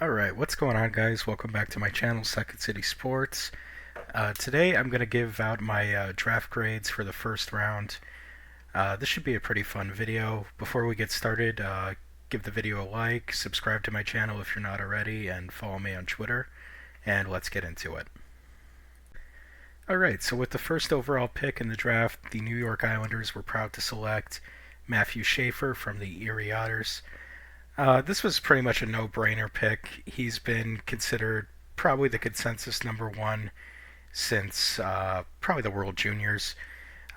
Alright, what's going on, guys? Welcome back to my channel, Second City Sports. Today I'm going to give out my draft grades for the first round. This should be a pretty fun video. Before we get started, give the video a like, subscribe to my channel if you're not already, and follow me on Twitter, and let's get into it. Alright, so with the first overall pick in the draft, the New York Islanders were proud to select Matthew Schaefer from the Erie Otters. This was pretty much a no-brainer pick. He's been considered probably the consensus number one since probably the World Juniors.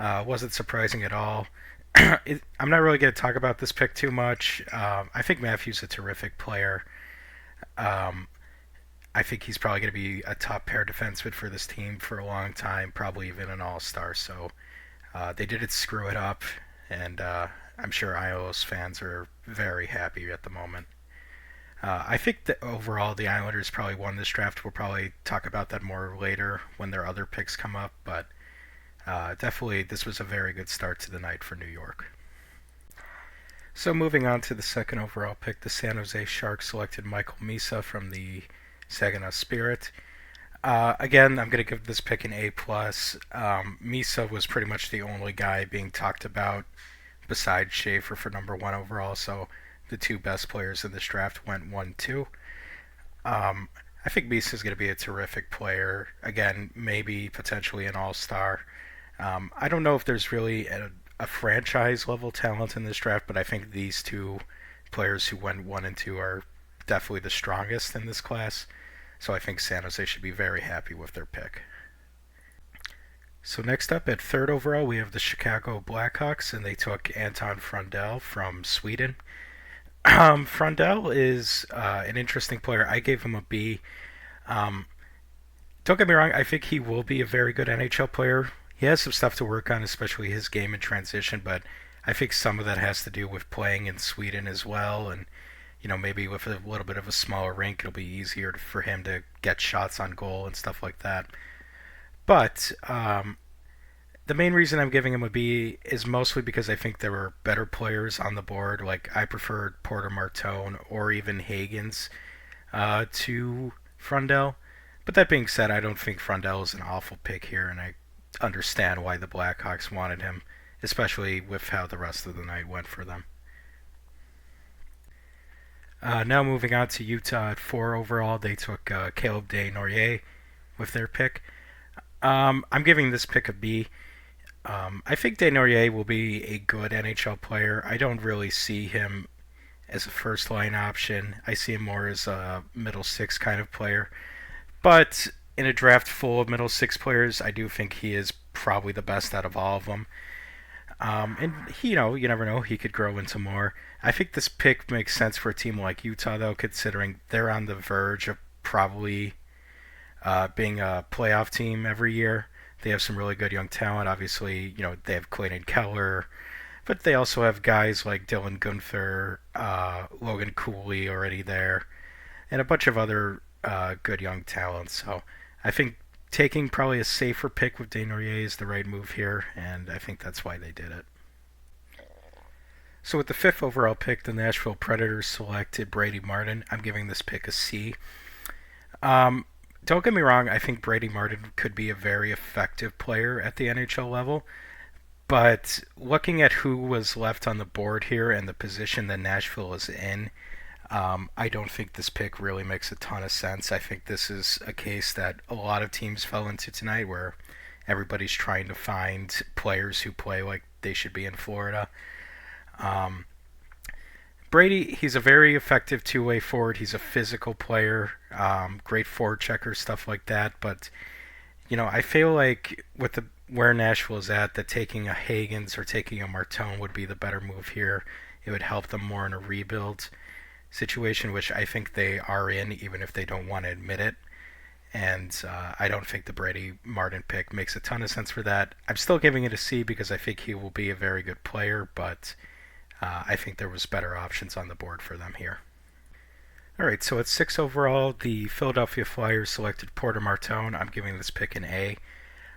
Wasn't surprising at all. I'm not really going to talk about this pick too much. I think Matthew's a terrific player. Um, I think he's probably going to be a top pair defenseman for this team for a long time, probably even an all-star. So they didn't screw it up, and I'm sure Islanders fans are very happy at the moment. I think that overall the Islanders probably won this draft. We'll probably talk about that more later when their other picks come up, but definitely this was a very good start to the night for New York. So moving on to the second overall pick, the San Jose Sharks selected Michael Misa from the Saginaw Spirit. Again, I'm going to give this pick an A+. Misa was pretty much the only guy being talked about besides Schaefer for number one overall, so the two best players in this draft went 1-2. I think Misa is going to be a terrific player. Again, maybe potentially an all-star. I don't know if there's really a franchise-level talent in this draft, but I think these two players who went 1 and 2 are definitely the strongest in this class. So I think San Jose should be very happy with their pick. So next up at third overall, we have the Chicago Blackhawks, and they took Anton Frundell from Sweden. Frundell is an interesting player. I gave him a B. Don't get me wrong, I think he will be a very good NHL player. He has some stuff to work on, especially his game in transition, but I think some of that has to do with playing in Sweden as well, and maybe with a little bit of a smaller rink, it'll be easier for him to get shots on goal and stuff like that. But the main reason I'm giving him a B is mostly because I think there were better players on the board. Like I preferred Porter Martone or even Hagens to Frundell. But that being said, I don't think Frundell is an awful pick here, and I understand why the Blackhawks wanted him, especially with how the rest of the night went for them. Now moving on to Utah at 4 overall, they took Caleb Desnoyers with their pick. I'm giving this pick a B. I think Desnoyers will be a good NHL player. I don't really see him as a first line option. I see him more as a middle six kind of player. But in a draft full of middle six players, I do think he is probably the best out of all of them. And you never know, he could grow into more. I think this pick makes sense for a team like Utah, though, considering they're on the verge of probably being a playoff team every year. They have some really good young talent. Obviously, they have Clayton Keller, but they also have guys like Dylan Gunther, Logan Cooley already there, and a bunch of other good young talents. So I think taking probably a safer pick with Desnoyers is the right move here, and I think that's why they did it. So with the fifth overall pick, the Nashville Predators selected Brady Martin. I'm giving this pick a C. Don't get me wrong, I think Brady Martin could be a very effective player at the NHL level, but looking at who was left on the board here and the position that Nashville is in, I don't think this pick really makes a ton of sense. I think this is a case that a lot of teams fell into tonight where everybody's trying to find players who play like they should be in Florida. Brady, he's a very effective two-way forward. He's a physical player, great forward checker, stuff like that. But I feel like with where Nashville is at, that taking a Hagens or taking a Martone would be the better move here. It would help them more in a rebuild situation, which I think they are in, even if they don't want to admit it. And I don't think the Brady Martin pick makes a ton of sense for that. I'm still giving it a C because I think he will be a very good player, but I think there was better options on the board for them here. All right, so at 6 overall, the Philadelphia Flyers selected Porter Martone. I'm giving this pick an A.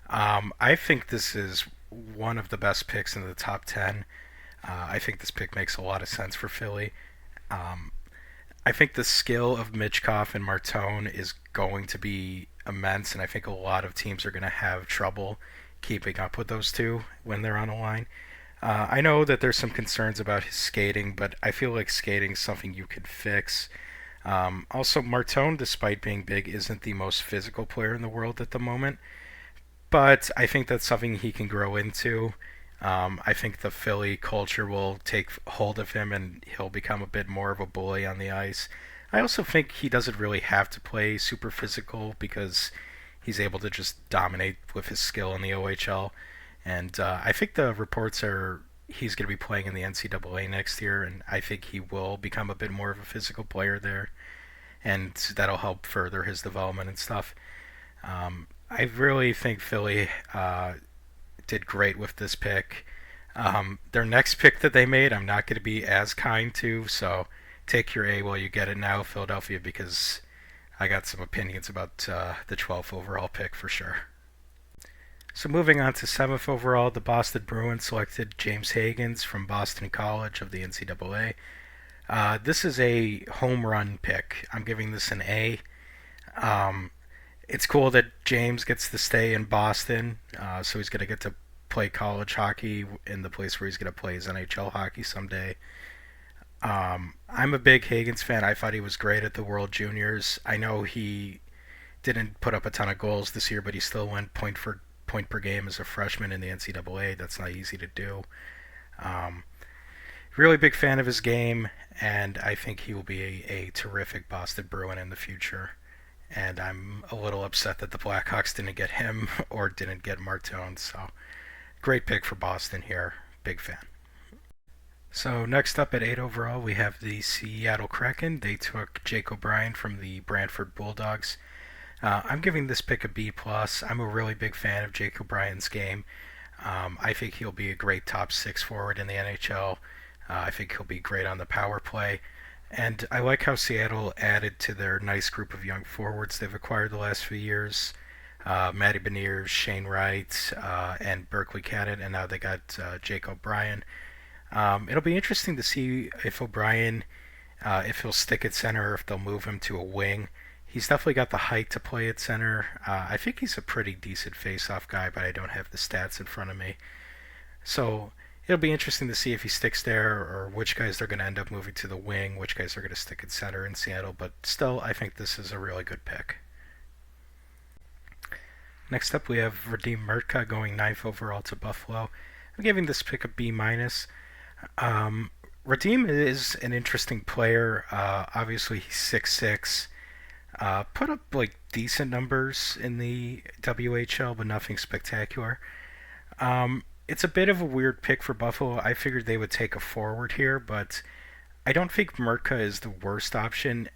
I think this is one of the best picks in the top 10. I think this pick makes a lot of sense for Philly. I think the skill of Mitchkov and Martone is going to be immense, and I think a lot of teams are going to have trouble keeping up with those two when they're on a line. I know that there's some concerns about his skating, but I feel like skating is something you can fix. Also, Martone, despite being big, isn't the most physical player in the world at the moment, but I think that's something he can grow into. I think the Philly culture will take hold of him and he'll become a bit more of a bully on the ice. I also think he doesn't really have to play super physical because he's able to just dominate with his skill in the OHL. And I think the reports are he's going to be playing in the NCAA next year, and I think he will become a bit more of a physical player there, and that'll help further his development and stuff. I really think Philly did great with this pick. Their next pick that they made, I'm not going to be as kind to, so take your A while you get it now, Philadelphia, because I got some opinions about the 12th overall pick for sure. So moving on to 7th overall, the Boston Bruins selected James Higgins from Boston College of the NCAA. This is a home run pick. I'm giving this an A. Um, it's cool that James gets to stay in Boston, so he's going to get to play college hockey in the place where he's going to play his NHL hockey someday. I'm a big Higgins fan. I thought he was great at the World Juniors. I know he didn't put up a ton of goals this year, but he still went point per game as a freshman in the NCAA. That's not easy to do. Um, Really big fan of his game, and I think he will be a terrific Boston Bruin in the future. And I'm a little upset that the Blackhawks didn't get him or didn't get Martone. So great pick for Boston here. Big fan. So next up at 8 overall, we have the Seattle Kraken. They took Jake O'Brien from the Brantford Bulldogs. I'm giving this pick a B plus. I'm a really big fan of Jake O'Brien's game. I think he'll be a great top six forward in the NHL. I think he'll be great on the power play. And I like how Seattle added to their nice group of young forwards they've acquired the last few years. Matty Beniers, Shane Wright, and Berkeley Cannon, and now they got Jake O'Brien. It'll be interesting to see if O'Brien, if he'll stick at center or if they'll move him to a wing. He's definitely got the height to play at center. I think he's a pretty decent face-off guy, but I don't have the stats in front of me. So it'll be interesting to see if he sticks there or which guys they're going to end up moving to the wing, which guys are going to stick at center in Seattle. But still, I think this is a really good pick. Next up, we have Radim Murtka going 9th overall to Buffalo. I'm giving this pick a B minus. Radim is an interesting player. Obviously, he's 6'6". Put up like decent numbers in the WHL, but nothing spectacular. It's a bit of a weird pick for Buffalo. I figured they would take a forward here, but I don't think Murtka is the worst option.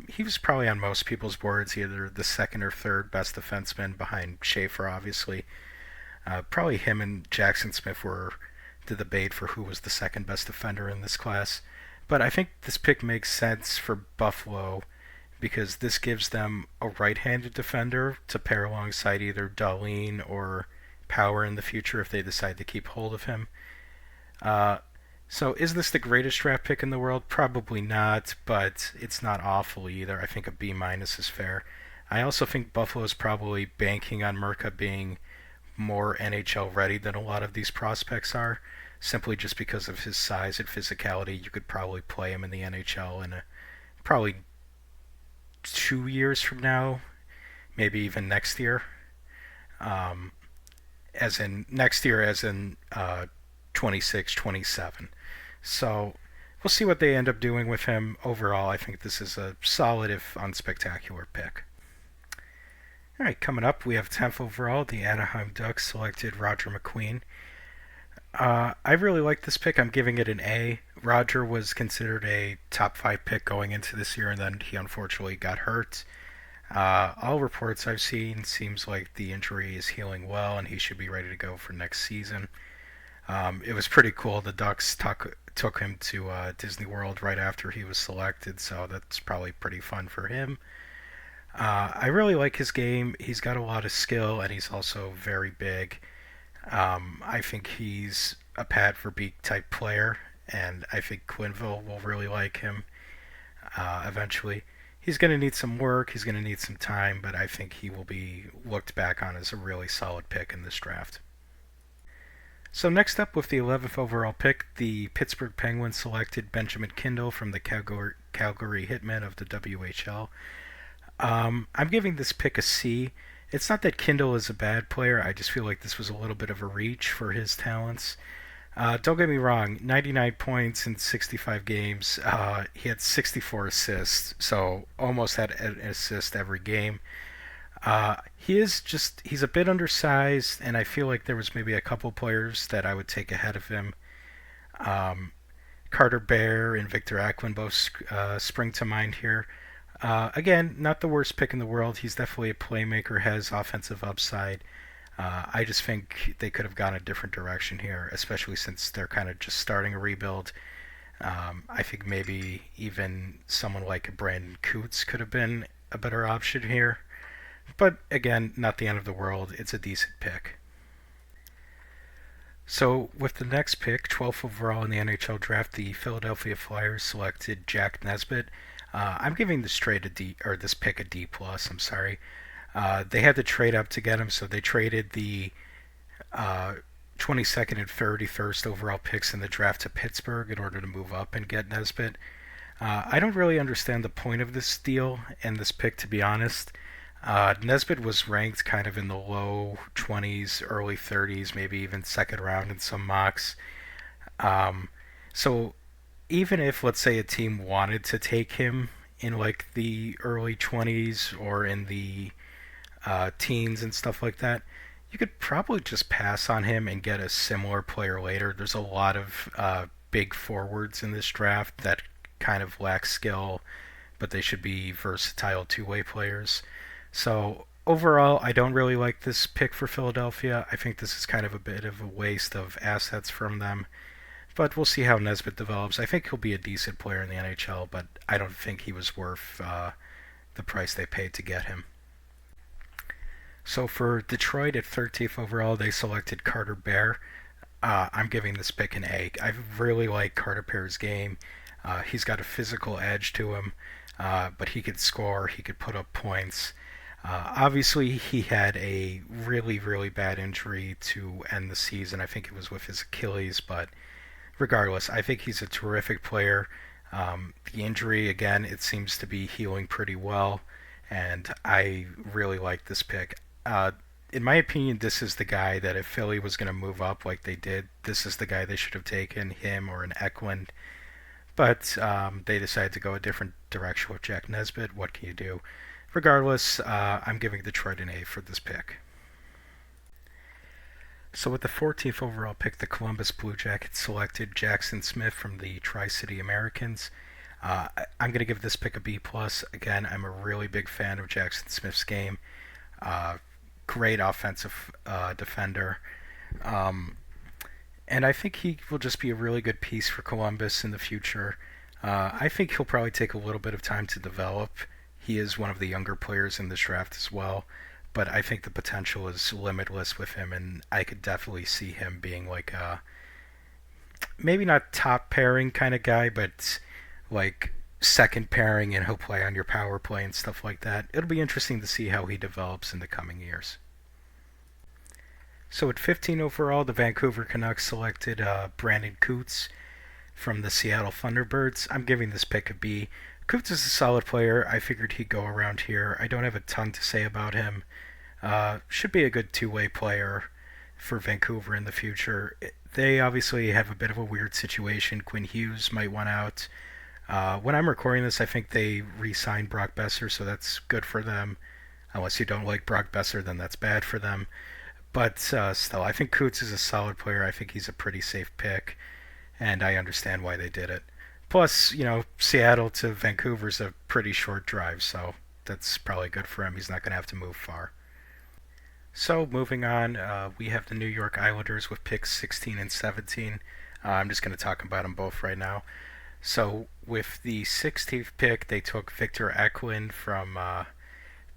He was probably on most people's boards, either the second or third best defenseman behind Schaefer, obviously. Probably him and Jackson Smith were the debate for who was the second best defender in this class. But I think this pick makes sense for Buffalo because this gives them a right-handed defender to pair alongside either Darlene or Power in the future if they decide to keep hold of him. So is this the greatest draft pick in the world? Probably not, but it's not awful either. I think a B minus is fair. I also think Buffalo is probably banking on Murka being more NHL ready than a lot of these prospects are, simply just because of his size and physicality. You could probably play him in the NHL in probably 2 years from now, maybe even next year. As in next year, as in 26, 27. So we'll see what they end up doing with him. Overall, I think this is a solid, if unspectacular, pick. All right, coming up, we have 10th overall. The Anaheim Ducks selected Roger McQueen. I really like this pick. I'm giving it an A. Roger was considered a top 5 pick going into this year, and then he unfortunately got hurt. All reports I've seen seems like the injury is healing well, and he should be ready to go for next season. It was pretty cool. The Ducks took him to Disney World right after he was selected, so that's probably pretty fun for him. I really like his game. He's got a lot of skill, and he's also very big. I think he's a Pat Verbeek type player, and I think Quinville will really like him. eventually. He's going to need some work, he's going to need some time, but I think he will be looked back on as a really solid pick in this draft. So next up, with the 11th overall pick, the Pittsburgh Penguins selected Benjamin Kindle from the Calgary Hitmen of the WHL. I'm giving this pick a C. It's not that Kindle is a bad player. I just feel like this was a little bit of a reach for his talents. Don't get me wrong, 99 points in 65 games. He had 64 assists, so almost had an assist every game. He's a bit undersized, and I feel like there was maybe a couple players that I would take ahead of him. Um, Carter Bear and Victor Aquin both spring to mind here. Again, not the worst pick in the world. He's definitely a playmaker, has offensive upside. I just think they could have gone a different direction here, especially since they're kind of just starting a rebuild. I think maybe even someone like Brandon Coots could have been a better option here. But again, not the end of the world. It's a decent pick. So with the next pick, 12th overall in the NHL draft, the Philadelphia Flyers selected Jack Nesbitt. I'm giving this pick a D plus. I'm sorry. They had to trade up to get him, so they traded the 22nd and 31st overall picks in the draft to Pittsburgh in order to move up and get Nesbitt. I don't really understand the point of this deal and this pick, to be honest. Nesbitt was ranked kind of in the low 20s, early 30s, maybe even second round in some mocks. Um, so even if, let's say, a team wanted to take him in like the early 20s or in the teens and stuff like that, you could probably just pass on him and get a similar player later. There's a lot of big forwards in this draft that kind of lack skill, but they should be versatile two-way players. So overall, I don't really like this pick for Philadelphia. I think this is kind of a bit of a waste of assets from them. But we'll see how Nesbitt develops. I think he'll be a decent player in the NHL, but I don't think he was worth the price they paid to get him. So for Detroit at 13th overall, they selected Carter Bear. I'm giving this pick an A. I really like Carter Bear's game. He's got a physical edge to him, but he could score, he could put up points. Obviously, he had a really, really bad injury to end the season. I think it was with his Achilles, but regardless, I think he's a terrific player. The injury, again, it seems to be healing pretty well, and I really like this pick. In my opinion, this is the guy that if Philly was going to move up like they did, this is the guy they should have taken, him or an Eklund. But they decided to go a different direction with Jack Nesbitt. What can you do? Regardless, I'm giving Detroit an A for this pick. So with the 14th overall pick, the Columbus Blue Jackets selected Jackson Smith from the Tri-City Americans. I'm going to give this pick a B plus. Again, I'm a really big fan of Jackson Smith's game. Great offensive defender. And I think he will just be a really good piece for Columbus in the future. I think he'll probably take a little bit of time to develop. He is one of the younger players in this draft as well, but I think the potential is limitless with him, and I could definitely see him being like a maybe not top pairing kind of guy, but like second pairing, and he'll play on your power play and stuff like that. It'll be interesting to see how he develops in the coming years. So at 15 overall, the Vancouver Canucks selected Brandon Coots from the Seattle Thunderbirds. I'm giving this pick a B. Coots is a solid player. I figured he'd go around here. I don't have a ton to say about him. Should be a good two-way player for Vancouver in the future. They obviously have a bit of a weird situation. Quinn Hughes might want out. When I'm recording this, I think they re-signed Brock Besser, so that's good for them. Unless you don't like Brock Besser, then that's bad for them. But still, I think Coots is a solid player. I think he's a pretty safe pick, and I understand why they did it. Plus, Seattle to Vancouver is a pretty short drive, so that's probably good for him. He's not going to have to move far. So, moving on, we have the New York Islanders with picks 16 and 17. I'm just going to talk about them both right now. So, with the 16th pick, they took Victor Eklund from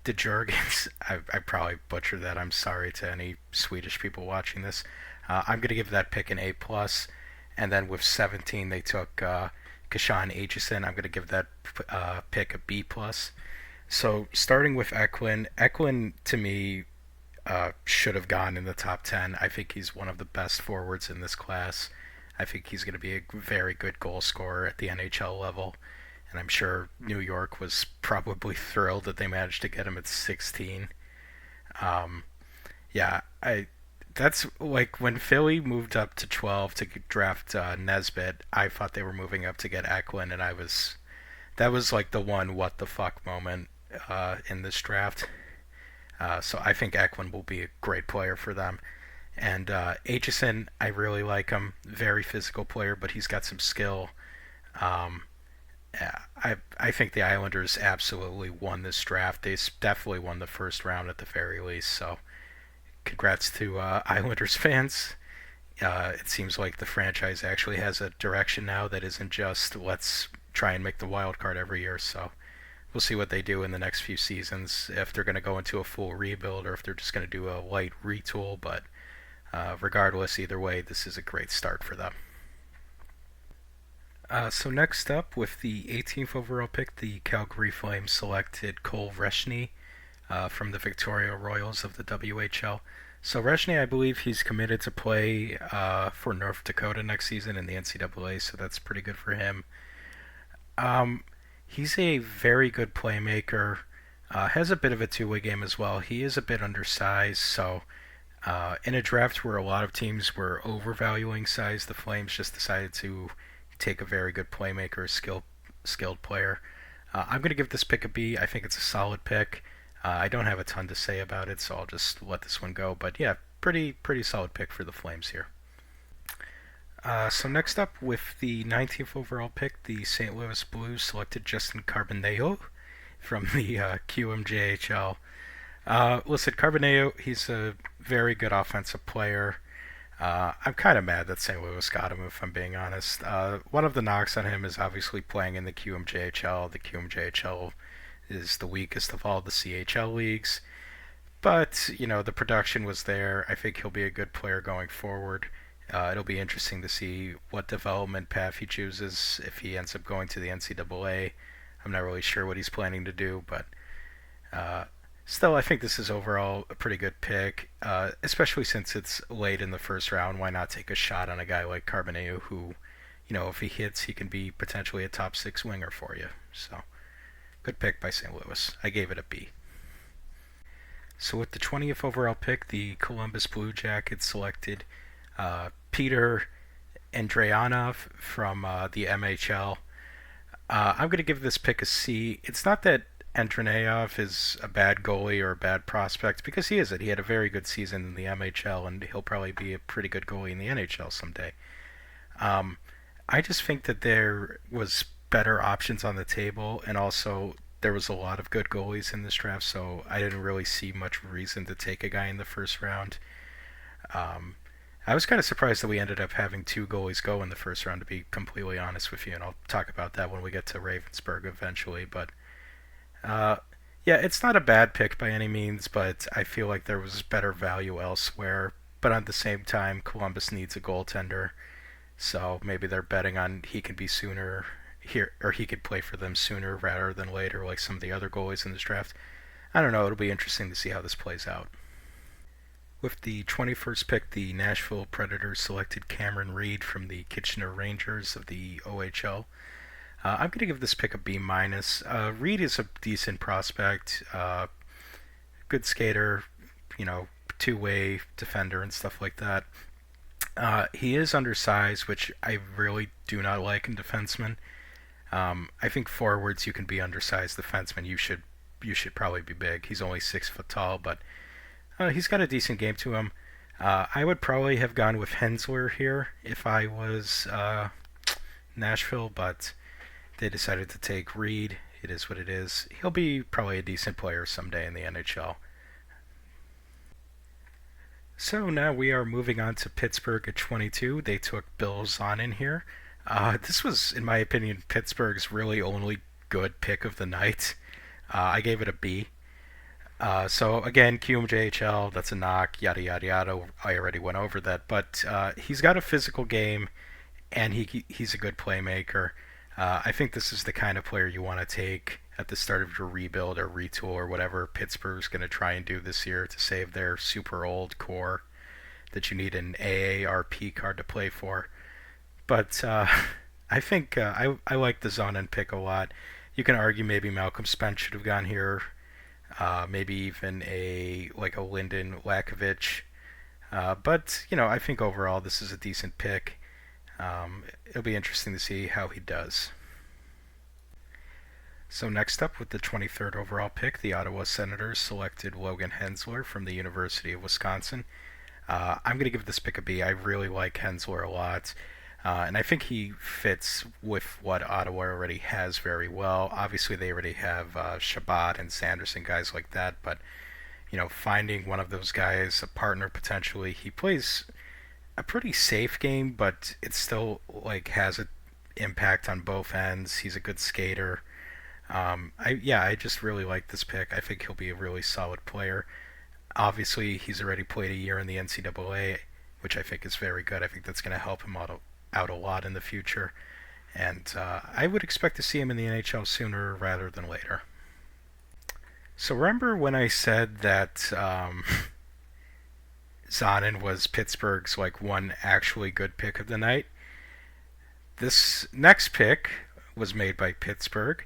the Jurgens. I probably butchered that. I'm sorry to any Swedish people watching this. I'm going to give that pick an A plus. And then with 17, they took Kashawn Aitchison. I'm going to give that pick a B plus. So starting with Eklund to me should have gone in the top 10. I think he's one of the best forwards in this class. I think he's going to be a very good goal scorer at the NHL level. And I'm sure New York was probably thrilled that they managed to get him at 16. Um, yeah, I that's like when Philly moved up to 12 to draft Nesbitt. I thought they were moving up to get Eklund, and I was that was like the one what the fuck moment in this draft. So I think Eklund will be a great player for them. And Aitchison, I really like him. Very physical player, but he's got some skill. Um, yeah, I think the Islanders absolutely won this draft. They definitely won the first round at the very least. So congrats to Islanders fans. It seems like the franchise actually has a direction now that isn't just let's try and make the wild card every year. So we'll see what they do in the next few seasons, if they're going to go into a full rebuild or if they're just going to do a light retool. But regardless, either way, this is a great start for them. So next up, with the 18th overall pick, the Calgary Flames selected Cole Reshny from the Victoria Royals of the WHL. So Reshny, I believe he's committed to play for North Dakota next season in the NCAA, so that's pretty good for him. Um, he's a very good playmaker. Has a bit of a two-way game as well. He is a bit undersized, so in a draft where a lot of teams were overvaluing size, the Flames just decided to take a very good playmaker, skilled player. I'm going to give this pick a B. I think it's a solid pick. I don't have a ton to say about it, so I'll just let this one go. But yeah, pretty solid pick for the Flames here. So next up, with the 19th overall pick, the St. Louis Blues selected Justin Carbonell from the QMJHL. Listen, Carbonell, he's a very good offensive player. I'm kind of mad that St. Louis got him, if I'm being honest. One of the knocks on him is obviously playing in the QMJHL. The QMJHL is the weakest of all the CHL leagues. But, the production was there. I think he'll be a good player going forward. It'll be interesting to see what development path he chooses if he ends up going to the NCAA. I'm not really sure what he's planning to do, but uh, still, I think this is overall a pretty good pick, especially since it's late in the first round. Why not take a shot on a guy like Carbonell who, if he hits, he can be potentially a top six winger for you. So, good pick by St. Louis. I gave it a B. So with the 20th overall pick, the Columbus Blue Jackets selected Peter Andreanov from the MHL. I'm going to give this pick a C. It's not that Andreanov is a bad goalie or a bad prospect, because he isn't. He had a very good season in the MHL, and he'll probably be a pretty good goalie in the NHL someday. Um, I just think that there was better options on the table, and also there was a lot of good goalies in this draft, so I didn't really see much reason to take a guy in the first round. Um, I was kind of surprised that we ended up having two goalies go in the first round, to be completely honest with you, and I'll talk about that when we get to Ravensburg eventually. But uh, yeah, it's not a bad pick by any means, but I feel like there was better value elsewhere. But at the same time, Columbus needs a goaltender, so maybe they're betting on he could be sooner here, or he could play for them sooner rather than later, like some of the other goalies in this draft. I don't know. It'll be interesting to see how this plays out. With the 21st pick, the Nashville Predators selected Cameron Reed from the Kitchener Rangers of the OHL. I'm going to give this pick a B minus. Reed is a decent prospect, good skater, two-way defender and stuff like that. He is undersized, which I really do not like in defensemen. I think forwards you can be undersized. Defensemen you should probably be big. He's only 6 foot tall, but he's got a decent game to him. I would probably have gone with Hensler here if I was Nashville, but they decided to take Reed. It is what it is. He'll be probably a decent player someday in the NHL. So now we are moving on to Pittsburgh at 22. They took Bill Zonin here. This was, in my opinion, Pittsburgh's really only good pick of the night. I gave it a B. So again, QMJHL, that's a knock, yada yada yada. I already went over that, but he's got a physical game, and he's a good playmaker. I think this is the kind of player you want to take at the start of your rebuild or retool or whatever Pittsburgh's going to try and do this year to save their super old core that you need an AARP card to play for. But I think I like the Zonin pick a lot. You can argue maybe Malcolm Spence should have gone here. Maybe even a Lyndon Lakovic. But I think overall this is a decent pick. It'll be interesting to see how he does. So next up, with the 23rd overall pick, the Ottawa Senators selected Logan Hensler from the University of Wisconsin. I'm going to give this pick a B. I really like Hensler a lot. And I think he fits with what Ottawa already has very well. Obviously, they already have Shabbat and Sanderson, guys like that. But finding one of those guys, a partner potentially, he plays a pretty safe game, but it still has an impact on both ends. He's a good skater. I just really like this pick. I think he'll be a really solid player. Obviously, he's already played a year in the NCAA, which I think is very good. I think that's going to help him out a lot in the future. And I would expect to see him in the NHL sooner rather than later. So remember when I said that Zonin was Pittsburgh's one actually good pick of the night? This next pick was made by Pittsburgh.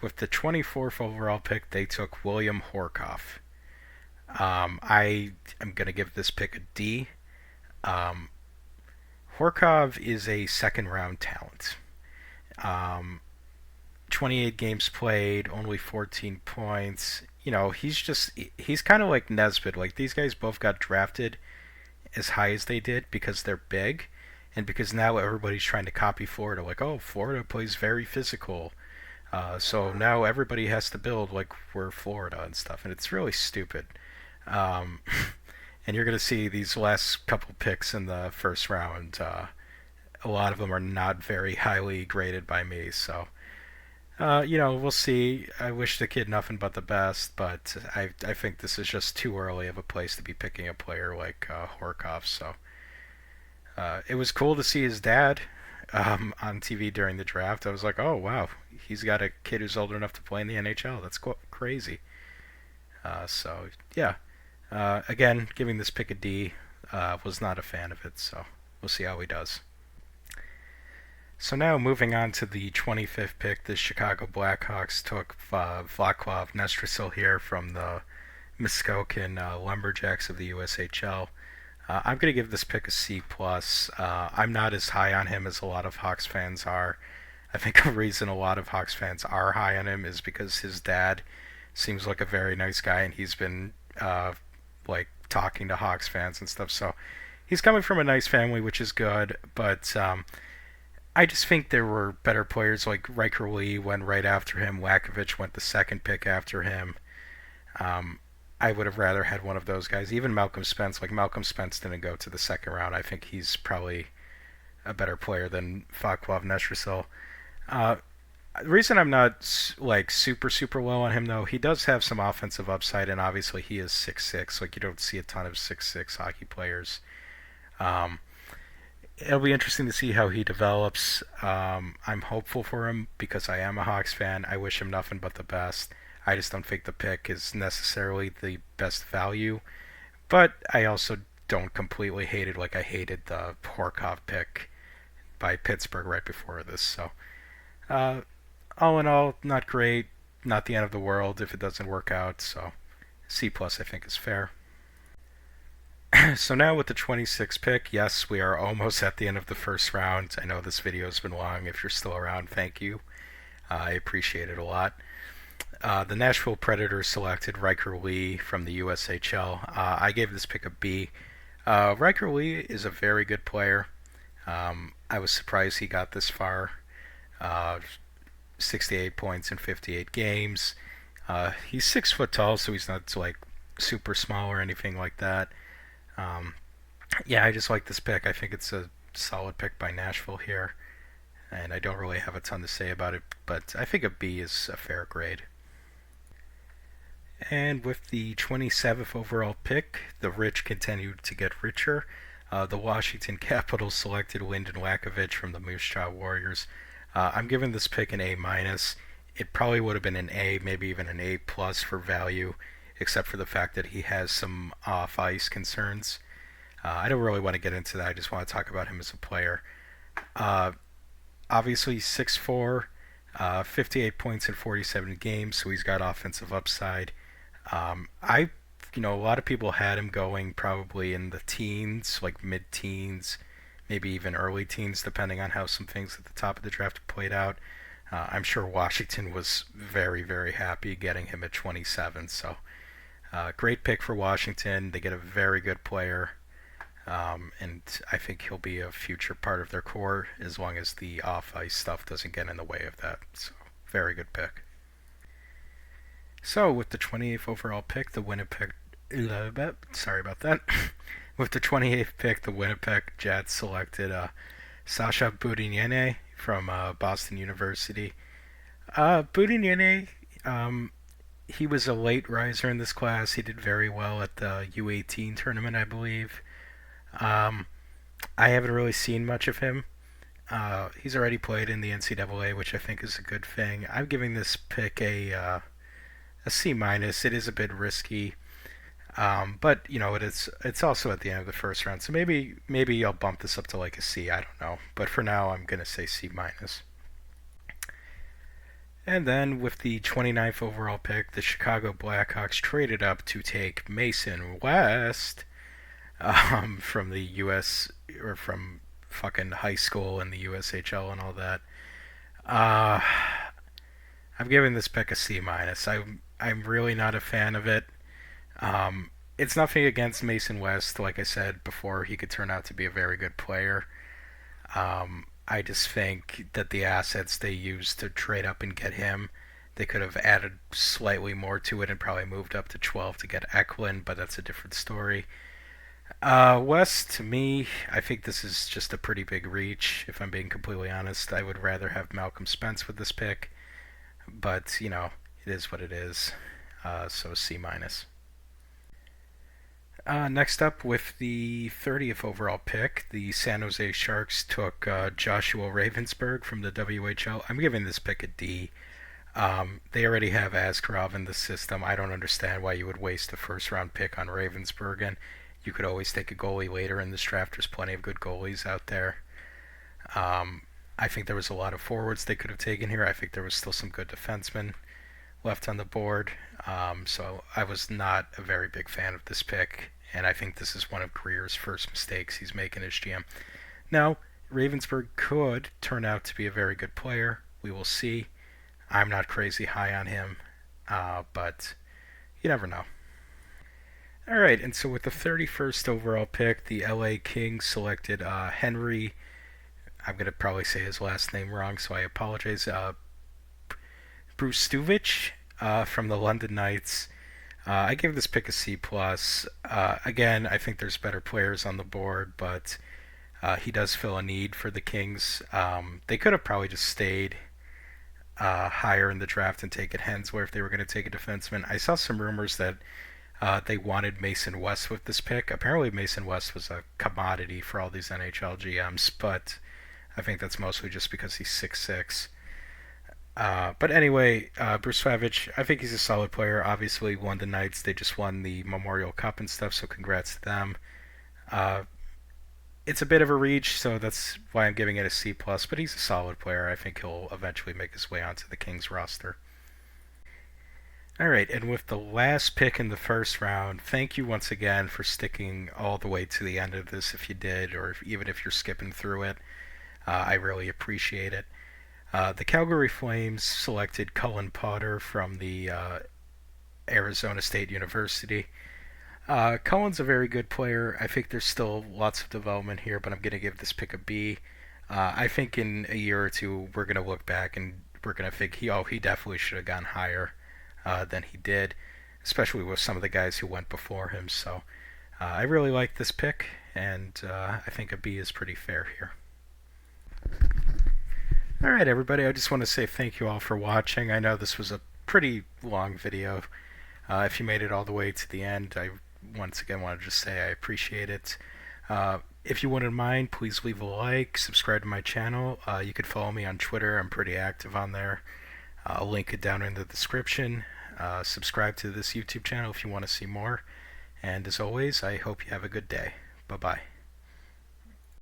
With the 24th overall pick, they took William Horkoff. I am going to give this pick a D. Horkov is a second round talent. 28 games played, only 14 points. He's kind of like Nesbitt. These guys both got drafted as high as they did because they're big, and because now everybody's trying to copy Florida. Oh, Florida plays very physical. So now everybody has to build like we're Florida and stuff, and it's really stupid. Um, and you're going to see these last couple picks in the first round. A lot of them are not very highly graded by me, so we'll see. I wish the kid nothing but the best, but I think this is just too early of a place to be picking a player like Horkov. So it was cool to see his dad on TV during the draft. I was like, oh wow, he's got a kid who's old enough to play in the NHL. That's crazy. So yeah, again, giving this pick a D. Was not a fan of it, so we'll see how he does. So now moving on to the 25th pick, the Chicago Blackhawks took Vaclav Nestrasil here from the Muskokan Lumberjacks of the USHL. I'm going to give this pick a C+. I'm not as high on him as a lot of Hawks fans are. I think a reason a lot of Hawks fans are high on him is because his dad seems like a very nice guy, and he's been talking to Hawks fans and stuff. So he's coming from a nice family, which is good. But I just think there were better players like Riker Lee went right after him. Lakovic went the second pick after him. I would have rather had one of those guys. Even Malcolm Spence. Malcolm Spence didn't go to the second round. I think he's probably a better player than Vaclav Nestrasil. The reason I'm not super low on him though, he does have some offensive upside, and obviously he is 6'6". You don't see a ton of 6'6" hockey players. Um, it'll be interesting to see how he develops. I'm hopeful for him because I am a Hawks fan. I wish him nothing but the best. I just don't think the pick is necessarily the best value, but I also don't completely hate it like I hated the Horkov pick by Pittsburgh right before this. So uh, all in all, not great. Not the end of the world if it doesn't work out. So C plus I think is fair. So now with the 26th pick, yes, we are almost at the end of the first round. I know this video has been long. If you're still around, thank you. I appreciate it a lot. The Nashville Predators selected Riker Lee from the USHL. I gave this pick a B. Riker Lee is a very good player. I was surprised he got this far. 68 points in 58 games. He's 6 foot tall, so he's not super small or anything like that. I just like this pick. I think it's a solid pick by Nashville here, and I don't really have a ton to say about it, but I think a B is a fair grade. And with the 27th overall pick, the rich continued to get richer. The Washington Capitals selected Lyndon Lakovic from the Moose Jaw Warriors. I'm giving this pick an A minus. It probably would have been an A, maybe even an A plus for value, except for the fact that he has some off ice concerns. I don't really want to get into that. I just want to talk about him as a player. Uh, Obviously 6'4", 58 points in 47 games, so he's got offensive upside. A lot of people had him going probably in the teens, like mid-teens, maybe even early teens, depending on how some things at the top of the draft played out. I'm sure Washington was very, very happy getting him at 27. So, great pick for Washington. They get a very good player. And I think he'll be a future part of their core as long as the off ice stuff doesn't get in the way of that. So, very good pick. So, with the 28th overall pick, the Winnipeg. Sorry about that. With the 28th pick, the Winnipeg Jets selected Sasha Boudiniene from Boston University. Boudiniene, he was a late riser in this class. He did very well at the U18 tournament, I believe. Um, I haven't really seen much of him. He's already played in the NCAA, which I think is a good thing. I'm giving this pick a C minus. It is a bit risky, but it's also at the end of the first round, so maybe I'll bump this up to like a C. I don't know, but for now I'm gonna say C minus. And then with the 29th overall pick, the Chicago Blackhawks traded up to take Mason West from the U.S. or from fucking high school and the USHL and all that. Uh, I'm giving this pick a C minus. I'm really not a fan of it. It's nothing against Mason West. Like I said before, he could turn out to be a very good player. I just think that the assets they used to trade up and get him, they could have added slightly more to it and probably moved up to 12 to get Eklund, but that's a different story. West, to me, I think this is just a pretty big reach. If I'm being completely honest, I would rather have Malcolm Spence with this pick, but it is what it is. So C minus. Next up, with the 30th overall pick, the San Jose Sharks took Joshua Ravensburg from the WHL. I'm giving this pick a D. They already have Askarov in the system. I don't understand why you would waste a first round pick on Ravensburg, and you could always take a goalie later in this draft. There's plenty of good goalies out there. I think there was a lot of forwards they could have taken here. I think there was still some good defensemen left on the board. So I was not a very big fan of this pick, and I think this is one of Greer's first mistakes he's making as GM. Now, Ravensburg could turn out to be a very good player. We will see. I'm not crazy high on him, but you never know. All right, and so with the 31st overall pick, the LA Kings selected Henry. I'm going to probably say his last name wrong, so I apologize. Brustuvich from the London Knights. I give this pick a C plus. Again, I think there's better players on the board, but he does fill a need for the Kings. They could have probably just stayed higher in the draft and taken Hensler if they were going to take a defenseman. I saw some rumors that they wanted Mason West with this pick. Apparently, Mason West was a commodity for all these NHL GMs, but I think that's mostly just because he's 6'6". But anyway, Bruce Savage, I think he's a solid player. Obviously, won the Knights. They just won the Memorial Cup and stuff, so congrats to them. Uh, it's a bit of a reach, so that's why I'm giving it a C plus. But he's a solid player. I think he'll eventually make his way onto the Kings roster. All right, and with the last pick in the first round, thank you once again for sticking all the way to the end of this if you did, or even if you're skipping through it. I really appreciate it. The Calgary Flames selected Cullen Potter from the Arizona State University. Cullen's a very good player. I think there's still lots of development here, but I'm going to give this pick a B. I think in a year or two, we're going to look back and we're going to think he definitely should have gone higher than he did, especially with some of the guys who went before him. So I really like this pick, and I think a B is pretty fair here. Alright, everybody, I just want to say thank you all for watching. I know this was a pretty long video. If you made it all the way to the end, I once again want to just say I appreciate it. If you wouldn't mind, please leave a like, subscribe to my channel. You could follow me on Twitter. I'm pretty active on there. I'll link it down in the description. Subscribe to this YouTube channel if you want to see more. And as always, I hope you have a good day. Bye bye.